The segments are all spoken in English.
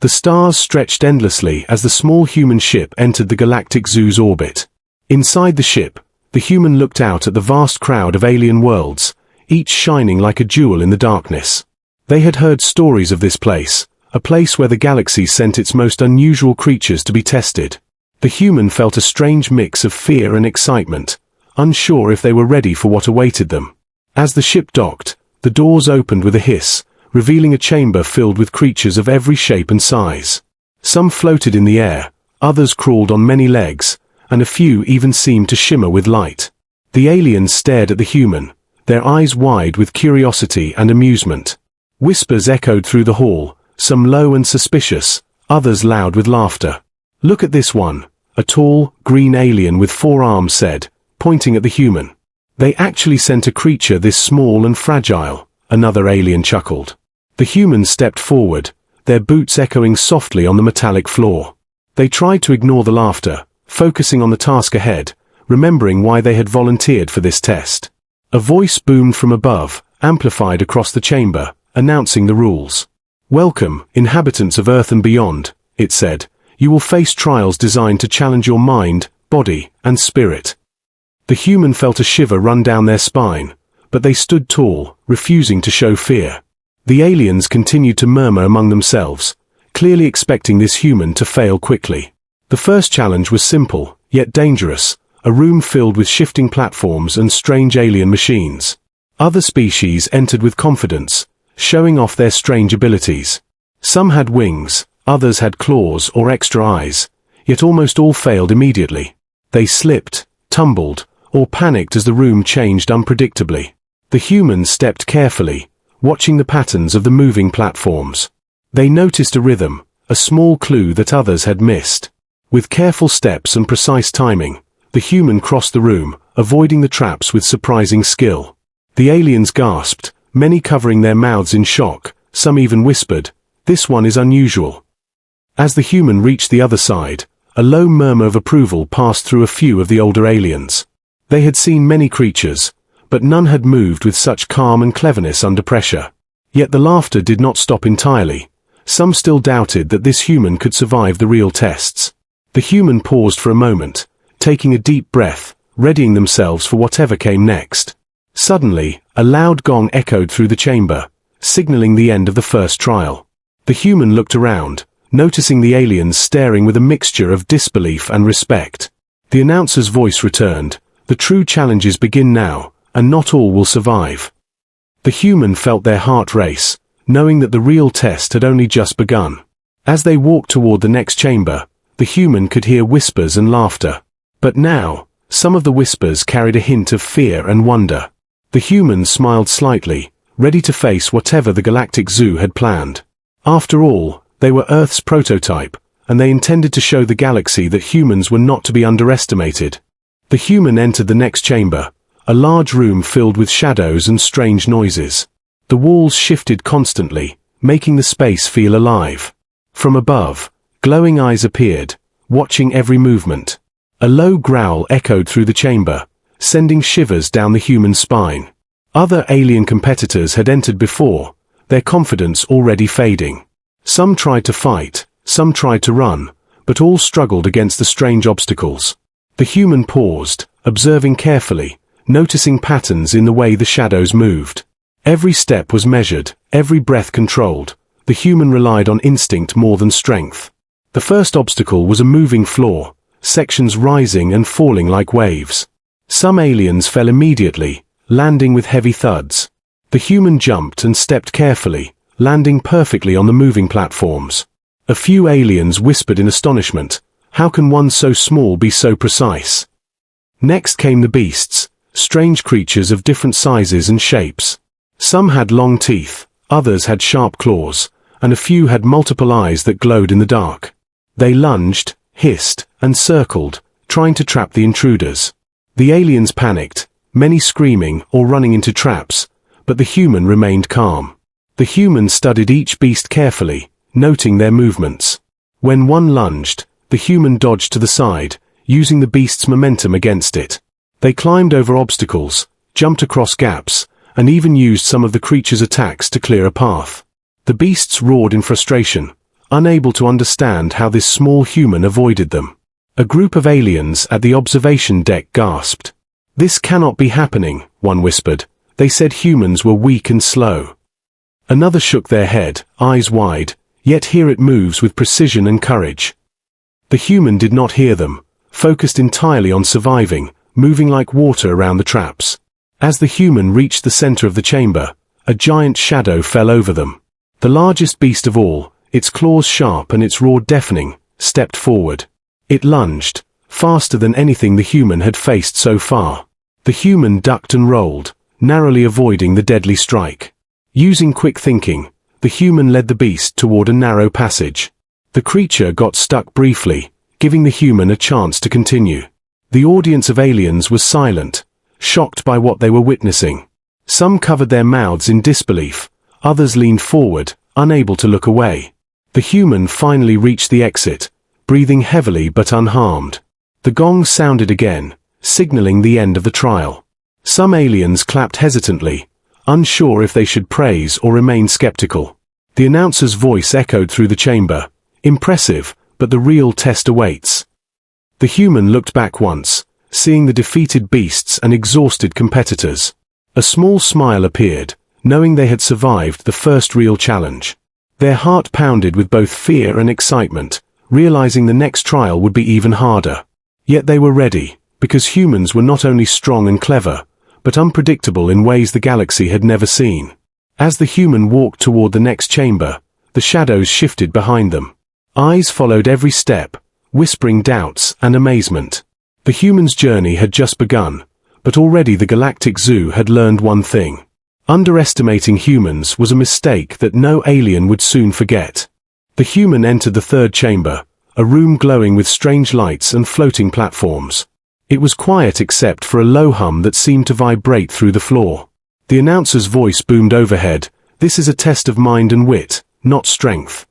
The stars stretched endlessly as the small human ship entered the Galactic Zoo's orbit. Inside the ship, the human looked out at the vast crowd of alien worlds, each shining like a jewel in the darkness. They had heard stories of this place, a place where the galaxy sent its most unusual creatures to be tested. The human felt a strange mix of fear and excitement, unsure if they were ready for what awaited them. As the ship docked, the doors opened with a hiss, revealing a chamber filled with creatures of every shape and size. Some floated in the air, others crawled on many legs, and a few even seemed to shimmer with light. The aliens stared at the human, their eyes wide with curiosity and amusement. Whispers echoed through the hall, some low and suspicious, others loud with laughter. "Look at this one," a tall, green alien with 4 arms said, pointing at the human. "They actually sent a creature this small and fragile," another alien chuckled. The humans stepped forward, their boots echoing softly on the metallic floor. They tried to ignore the laughter, focusing on the task ahead, remembering why they had volunteered for this test. A voice boomed from above, amplified across the chamber, announcing the rules. "Welcome, inhabitants of Earth and beyond," it said. "You will face trials designed to challenge your mind, body, and spirit." The human felt a shiver run down their spine, but they stood tall, refusing to show fear. The aliens continued to murmur among themselves, clearly expecting this human to fail quickly. The first challenge was simple, yet dangerous, a room filled with shifting platforms and strange alien machines. Other species entered with confidence, showing off their strange abilities. Some had wings, others had claws or extra eyes, yet almost all failed immediately. They slipped, tumbled, or panicked as the room changed unpredictably. The humans stepped carefully, watching the patterns of the moving platforms. They noticed a rhythm, a small clue that others had missed. With careful steps and precise timing, the human crossed the room, avoiding the traps with surprising skill. The aliens gasped, many covering their mouths in shock, some even whispered, "This one is unusual." As the human reached the other side, a low murmur of approval passed through a few of the older aliens. They had seen many creatures, but none had moved with such calm and cleverness under pressure. Yet the laughter did not stop entirely. Some still doubted that this human could survive the real tests. The human paused for a moment, taking a deep breath, readying themselves for whatever came next. Suddenly, a loud gong echoed through the chamber, signaling the end of the first trial. The human looked around, noticing the aliens staring with a mixture of disbelief and respect. The announcer's voice returned, "The true challenges begin now, and not all will survive." The human felt their heart race, knowing that the real test had only just begun. As they walked toward the next chamber, the human could hear whispers and laughter. But now, some of the whispers carried a hint of fear and wonder. The human smiled slightly, ready to face whatever the Galactic Zoo had planned. After all, they were Earth's prototype, and they intended to show the galaxy that humans were not to be underestimated. The human entered the next chamber, a large room filled with shadows and strange noises. The walls shifted constantly, making the space feel alive. From above, glowing eyes appeared, watching every movement. A low growl echoed through the chamber, sending shivers down the human spine. Other alien competitors had entered before, their confidence already fading. Some tried to fight, some tried to run, but all struggled against the strange obstacles. The human paused, observing carefully, noticing patterns in the way the shadows moved. Every step was measured, every breath controlled. The human relied on instinct more than strength. The first obstacle was a moving floor, sections rising and falling like waves. Some aliens fell immediately, landing with heavy thuds. The human jumped and stepped carefully, landing perfectly on the moving platforms. A few aliens whispered in astonishment, "How can one so small be so precise?" Next came the beasts, strange creatures of different sizes and shapes. Some had long teeth, others had sharp claws, and a few had multiple eyes that glowed in the dark. They lunged, hissed, and circled, trying to trap the intruders. The aliens panicked, many screaming or running into traps, but the human remained calm. The human studied each beast carefully, noting their movements. When one lunged, the human dodged to the side, using the beast's momentum against it. They climbed over obstacles, jumped across gaps, and even used some of the creature's attacks to clear a path. The beasts roared in frustration, unable to understand how this small human avoided them. A group of aliens at the observation deck gasped. "This cannot be happening," one whispered. "They said humans were weak and slow." Another shook their head, eyes wide, "Yet here it moves with precision and courage." The human did not hear them, focused entirely on surviving, moving like water around the traps. As the human reached the center of the chamber, a giant shadow fell over them. The largest beast of all, its claws sharp and its roar deafening, stepped forward. It lunged, faster than anything the human had faced so far. The human ducked and rolled, narrowly avoiding the deadly strike. Using quick thinking, the human led the beast toward a narrow passage. The creature got stuck briefly, giving the human a chance to continue. The audience of aliens was silent, shocked by what they were witnessing. Some covered their mouths in disbelief, others leaned forward, unable to look away. The human finally reached the exit, breathing heavily but unharmed. The gong sounded again, signaling the end of the trial. Some aliens clapped hesitantly, unsure if they should praise or remain skeptical. The announcer's voice echoed through the chamber. "Impressive, but the real test awaits." The human looked back once, seeing the defeated beasts and exhausted competitors. A small smile appeared, knowing they had survived the first real challenge. Their heart pounded with both fear and excitement, realizing the next trial would be even harder. Yet they were ready, because humans were not only strong and clever, but unpredictable in ways the galaxy had never seen. As the human walked toward the next chamber, the shadows shifted behind them. Eyes followed every step, whispering doubts and amazement. The human's journey had just begun, but already the Galactic Zoo had learned one thing. Underestimating humans was a mistake that no alien would soon forget. The human entered the third chamber, a room glowing with strange lights and floating platforms. It was quiet except for a low hum that seemed to vibrate through the floor. The announcer's voice boomed overhead, "This is a test of mind and wit, not strength."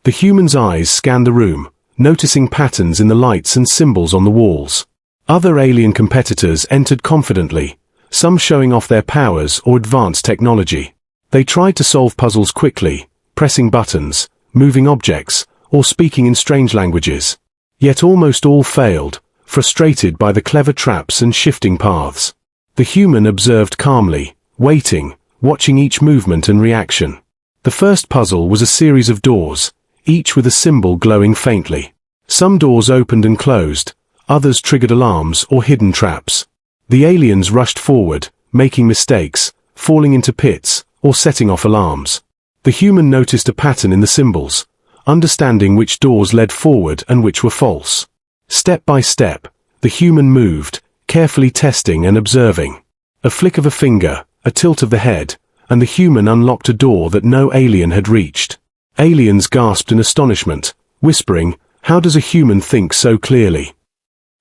The human's eyes scanned the room, noticing patterns in the lights and symbols on the walls. Other alien competitors entered confidently, some showing off their powers or advanced technology. They tried to solve puzzles quickly, pressing buttons, moving objects, or speaking in strange languages. Yet almost all failed, frustrated by the clever traps and shifting paths. The human observed calmly, waiting, watching each movement and reaction. The first puzzle was a series of doors, each with a symbol glowing faintly. Some doors opened and closed, others triggered alarms or hidden traps. The aliens rushed forward, making mistakes, falling into pits, or setting off alarms. The human noticed a pattern in the symbols, understanding which doors led forward and which were false. Step by step, the human moved, carefully testing and observing. A flick of a finger, a tilt of the head, and the human unlocked a door that no alien had reached. Aliens gasped in astonishment, whispering, "How does a human think so clearly?"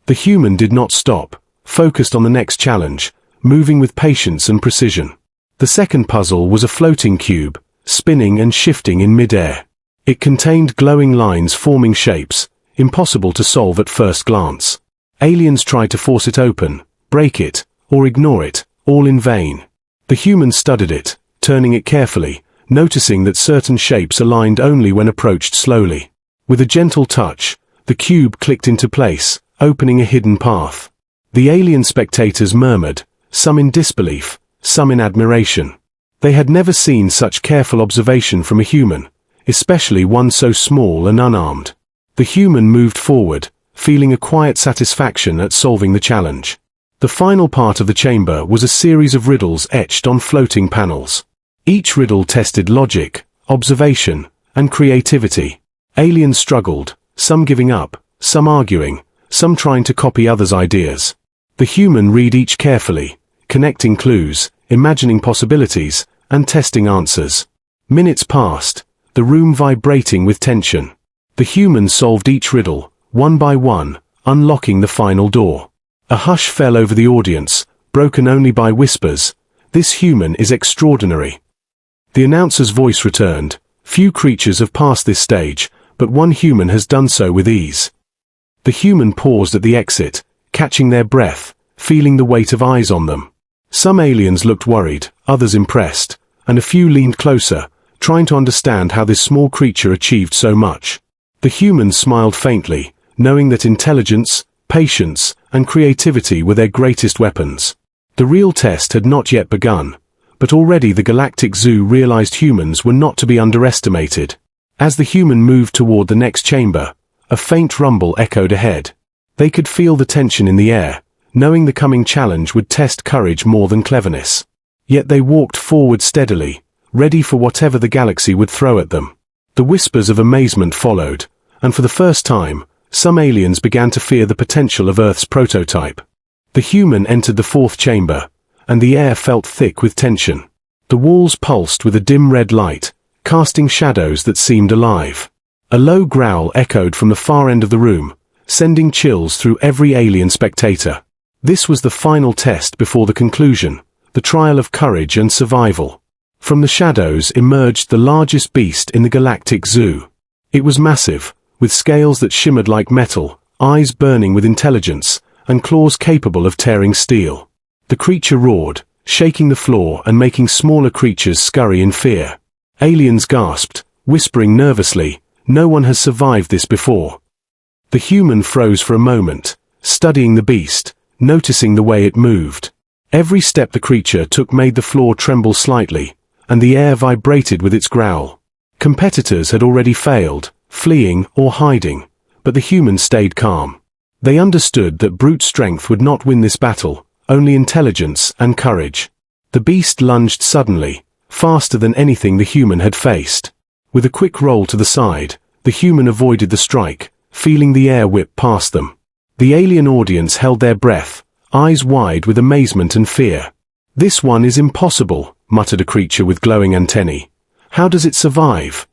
The human did not stop, focused on the next challenge, moving with patience and precision. The second puzzle was a floating cube, spinning and shifting in mid-air. It contained glowing lines forming shapes, impossible to solve at first glance. Aliens tried to force it open, break it, or ignore it, all in vain. The human studied it, turning it carefully, noticing that certain shapes aligned only when approached slowly. With a gentle touch, the cube clicked into place, opening a hidden path. The alien spectators murmured, some in disbelief, some in admiration. They had never seen such careful observation from a human, especially one so small and unarmed. The human moved forward, feeling a quiet satisfaction at solving the challenge. The final part of the chamber was a series of riddles etched on floating panels. Each riddle tested logic, observation, and creativity. Aliens struggled, some giving up, some arguing, some trying to copy others' ideas. The human read each carefully, connecting clues, imagining possibilities, and testing answers. Minutes passed, the room vibrating with tension. The human solved each riddle, one by one, unlocking the final door. A hush fell over the audience, broken only by whispers, "This human is extraordinary." The announcer's voice returned, "Few creatures have passed this stage, but one human has done so with ease." The human paused at the exit, catching their breath, feeling the weight of eyes on them. Some aliens looked worried, others impressed, and a few leaned closer, trying to understand how this small creature achieved so much. The humans smiled faintly, knowing that intelligence, patience, and creativity were their greatest weapons. The real test had not yet begun, but already the Galactic Zoo realized humans were not to be underestimated. As the human moved toward the next chamber, a faint rumble echoed ahead. They could feel the tension in the air, knowing the coming challenge would test courage more than cleverness. Yet they walked forward steadily, ready for whatever the galaxy would throw at them. The whispers of amazement followed, and for the first time, some aliens began to fear the potential of Earth's prototype. The human entered the fourth chamber, and the air felt thick with tension. The walls pulsed with a dim red light, casting shadows that seemed alive. A low growl echoed from the far end of the room, sending chills through every alien spectator. This was the final test before the conclusion, the trial of courage and survival. From the shadows emerged the largest beast in the Galactic Zoo. It was massive, with scales that shimmered like metal, eyes burning with intelligence, and claws capable of tearing steel. The creature roared, shaking the floor and making smaller creatures scurry in fear. Aliens gasped, whispering nervously, "No one has survived this before." The human froze for a moment, studying the beast, noticing the way it moved. Every step the creature took made the floor tremble slightly, and the air vibrated with its growl. Competitors had already failed, fleeing or hiding, but the humans stayed calm. They understood that brute strength would not win this battle, only intelligence and courage. The beast lunged suddenly, faster than anything the human had faced. With a quick roll to the side, the human avoided the strike, feeling the air whip past them. The alien audience held their breath, eyes wide with amazement and fear. "This one is impossible," muttered a creature with glowing antennae. "How does it survive?"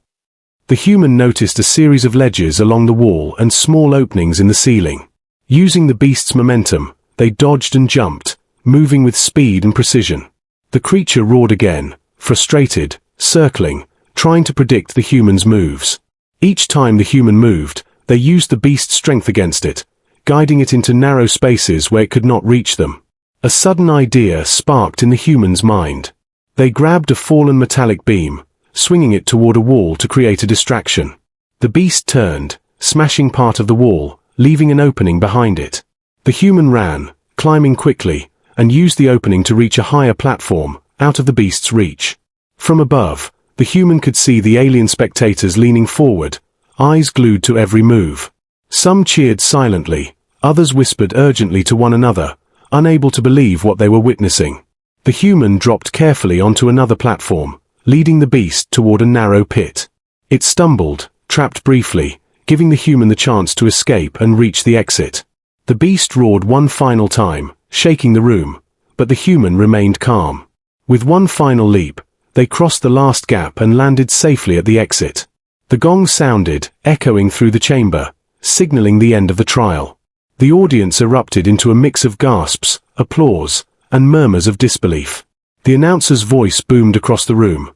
The human noticed a series of ledges along the wall and small openings in the ceiling. Using the beast's momentum, they dodged and jumped, moving with speed and precision. The creature roared again, frustrated, circling, trying to predict the human's moves. Each time the human moved, they used the beast's strength against it, guiding it into narrow spaces where it could not reach them. A sudden idea sparked in the human's mind. They grabbed a fallen metallic beam, swinging it toward a wall to create a distraction. The beast turned, smashing part of the wall, leaving an opening behind it. The human ran, climbing quickly, and used the opening to reach a higher platform, out of the beast's reach. From above, the human could see the alien spectators leaning forward, eyes glued to every move. Some cheered silently, others whispered urgently to one another, unable to believe what they were witnessing. The human dropped carefully onto another platform, leading the beast toward a narrow pit. It stumbled, trapped briefly, giving the human the chance to escape and reach the exit. The beast roared one final time, shaking the room, but the human remained calm. With one final leap, they crossed the last gap and landed safely at the exit. The gong sounded, echoing through the chamber, signaling the end of the trial. The audience erupted into a mix of gasps, applause, and murmurs of disbelief. The announcer's voice boomed across the room.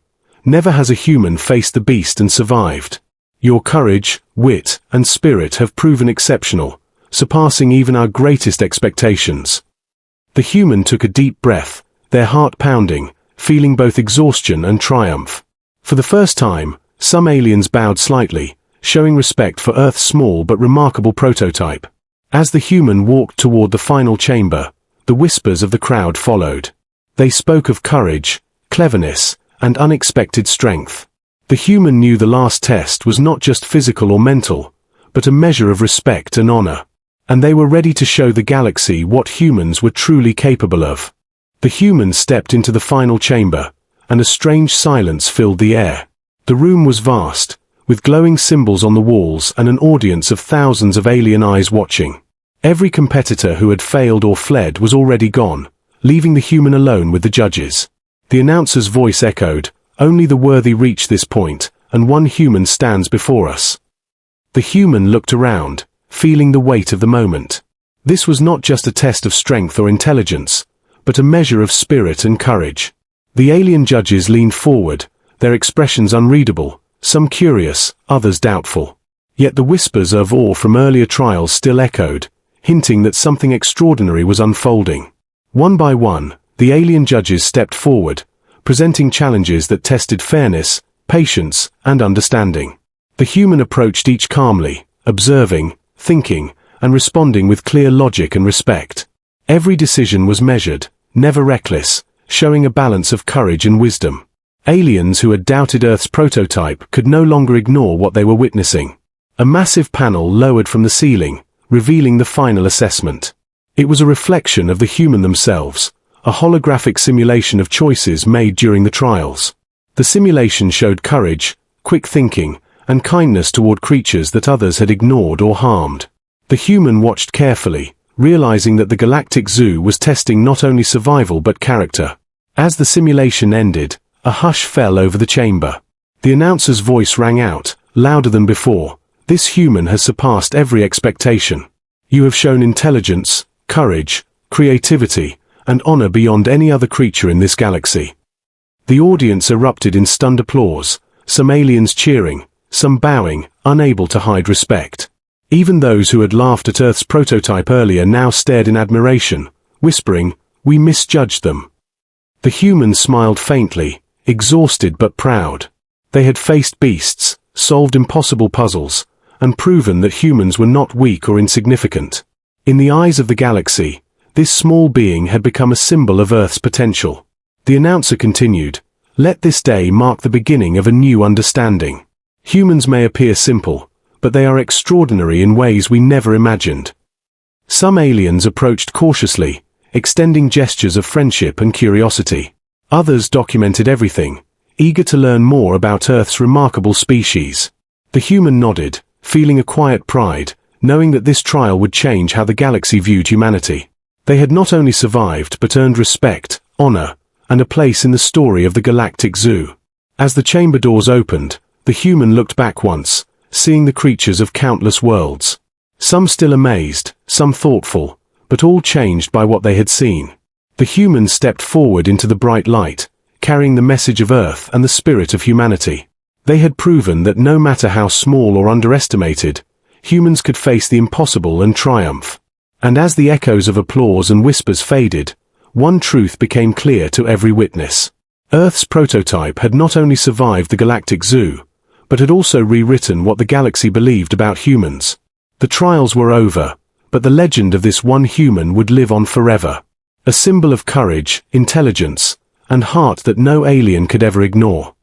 "Never has a human faced the beast and survived. Your courage, wit, and spirit have proven exceptional, surpassing even our greatest expectations." The human took a deep breath, their heart pounding, feeling both exhaustion and triumph. For the first time, some aliens bowed slightly, showing respect for Earth's small but remarkable prototype. As the human walked toward the final chamber, the whispers of the crowd followed. They spoke of courage, cleverness, and unexpected strength. The human knew the last test was not just physical or mental, but a measure of respect and honor. And they were ready to show the galaxy what humans were truly capable of. The human stepped into the final chamber, and a strange silence filled the air. The room was vast, with glowing symbols on the walls and an audience of thousands of alien eyes watching. Every competitor who had failed or fled was already gone, leaving the human alone with the judges. The announcer's voice echoed, "Only the worthy reach this point, and one human stands before us." The human looked around, feeling the weight of the moment. This was not just a test of strength or intelligence, but a measure of spirit and courage. The alien judges leaned forward, their expressions unreadable, some curious, others doubtful. Yet the whispers of awe from earlier trials still echoed, hinting that something extraordinary was unfolding. One by one, the alien judges stepped forward, presenting challenges that tested fairness, patience, and understanding. The human approached each calmly, observing, thinking, and responding with clear logic and respect. Every decision was measured, never reckless, showing a balance of courage and wisdom. Aliens who had doubted Earth's prototype could no longer ignore what they were witnessing. A massive panel lowered from the ceiling, revealing the final assessment. It was a reflection of the human themselves, a holographic simulation of choices made during the trials. The simulation showed courage, quick thinking, and kindness toward creatures that others had ignored or harmed. The human watched carefully, realizing that the Galactic Zoo was testing not only survival but character. As the simulation ended, a hush fell over the chamber. The announcer's voice rang out, louder than before. This human has surpassed every expectation. You have shown intelligence, courage, creativity, and honor beyond any other creature in this galaxy. The audience erupted in stunned applause, some aliens cheering, some bowing, unable to hide respect. Even those who had laughed at Earth's prototype earlier now stared in admiration, whispering, "We misjudged them." The humans smiled faintly, exhausted but proud. They had faced beasts, solved impossible puzzles, and proven that humans were not weak or insignificant. In the eyes of the galaxy, this small being had become a symbol of Earth's potential. The announcer continued, "Let this day mark the beginning of a new understanding. Humans may appear simple, but they are extraordinary in ways we never imagined." Some aliens approached cautiously, extending gestures of friendship and curiosity. Others documented everything, eager to learn more about Earth's remarkable species. The human nodded, feeling a quiet pride, knowing that this trial would change how the galaxy viewed humanity. They had not only survived but earned respect, honor, and a place in the story of the Galactic Zoo. As the chamber doors opened, the human looked back once, seeing the creatures of countless worlds. Some still amazed, some thoughtful, but all changed by what they had seen. The humans stepped forward into the bright light, carrying the message of Earth and the spirit of humanity. They had proven that no matter how small or underestimated, humans could face the impossible and triumph. And as the echoes of applause and whispers faded, one truth became clear to every witness. Earth's prototype had not only survived the Galactic Zoo, but had also rewritten what the galaxy believed about humans. The trials were over, but the legend of this one human would live on forever. A symbol of courage, intelligence, and heart that no alien could ever ignore.